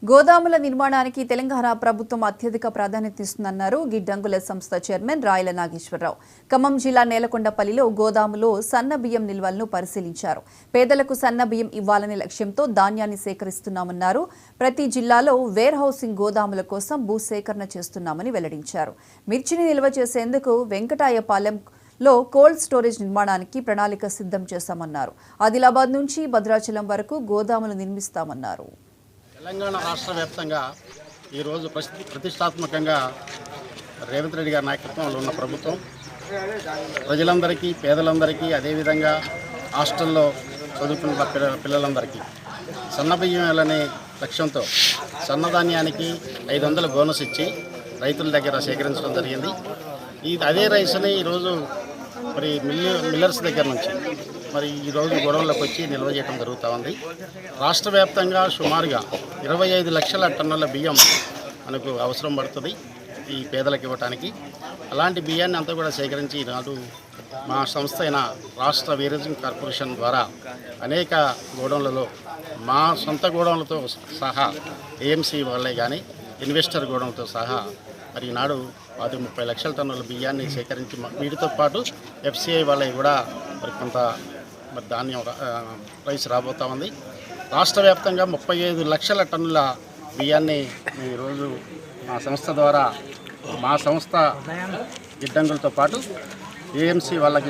గోదాముల నిర్మాణానికి తెలంగాణ ప్రభుత్వం అత్యధిక ప్రాధాన్యత ఇస్తుందన్నారు గిడ్డంగుల సంస్థ చైర్మన్ రాయల నాగేశ్వరరావు. ఖమ్మం జిల్లా నేలకొండపల్లిలో గోదాములో సన్న బియ్యం నిల్వలను పరిశీలించారు. పేదలకు సన్న బియ్యం ఇవ్వాలనే లక్ష్యంతో ధాన్యాన్ని సేకరిస్తున్నామన్నారు. ప్రతి జిల్లాలో వేర్ హౌసింగ్ గోదాముల కోసం భూసేకరణ చేస్తున్నామని వెల్లడించారు. మిర్చిని నిల్వ చేసేందుకు వెంకటాయపాలెంలో కోల్డ్ స్టోరేజ్ నిర్మాణానికి ప్రణాళిక సిద్ధం చేశామన్నారు. ఆదిలాబాద్ నుంచి భద్రాచలం వరకు గోదాములు నిర్మిస్తామన్నారు. తెలంగాణ రాష్ట్ర వ్యాప్తంగా ఈరోజు ప్రతిష్టాత్మకంగా రేవంత్ రెడ్డి గారి నాయకత్వంలో ఉన్న ప్రభుత్వం ప్రజలందరికీ, పేదలందరికీ, అదేవిధంగా హాస్టల్లో చదువుకున్న పిల్లలందరికీ సన్నబియ్యం అనే లక్ష్యంతో సన్నధాన్యానికి 500 బోనస్ ఇచ్చి రైతుల దగ్గర సేకరించడం జరిగింది. అదే రైస్ని ఈరోజు మరి మిల్లర్స్ దగ్గర నుంచి మరి ఈరోజు గొడవల్లోకి వచ్చి నిల్వ చేయడం జరుగుతూ ఉంది. రాష్ట్ర వ్యాప్తంగా సుమారుగా 25 లక్షల టన్నుల బియ్యం మనకు అవసరం పడుతుంది ఈ పేదలకు ఇవ్వడానికి. అలాంటి బియ్యాన్ని అంతా కూడా సేకరించి ఈనాడు మా సంస్థ అయిన రాష్ట్ర వేరేజింగ్ కార్పొరేషన్ ద్వారా అనేక గోడౌన్లలో మా సొంత గోడౌన్లతో సహా ఏఎంసీ వాళ్ళే కానీ ఇన్వెస్టర్ గోడౌన్తో సహా మరి ఈనాడు 30 లక్షల టన్నుల బియ్యాన్ని సేకరించి వీటితో పాటు ఎఫ్సిఐ వాళ్ళవి కూడా మరి కొంత మరి ధాన్యం రైస్ రాబోతూ ఉంది. రాష్ట్ర వ్యాప్తంగా 35 లక్షల టన్నుల బియ్యాన్ని ఈరోజు మా సంస్థ ద్వారా మా సంస్థ గిడ్డంగులతో పాటు ఏఎంసీ వాళ్ళకి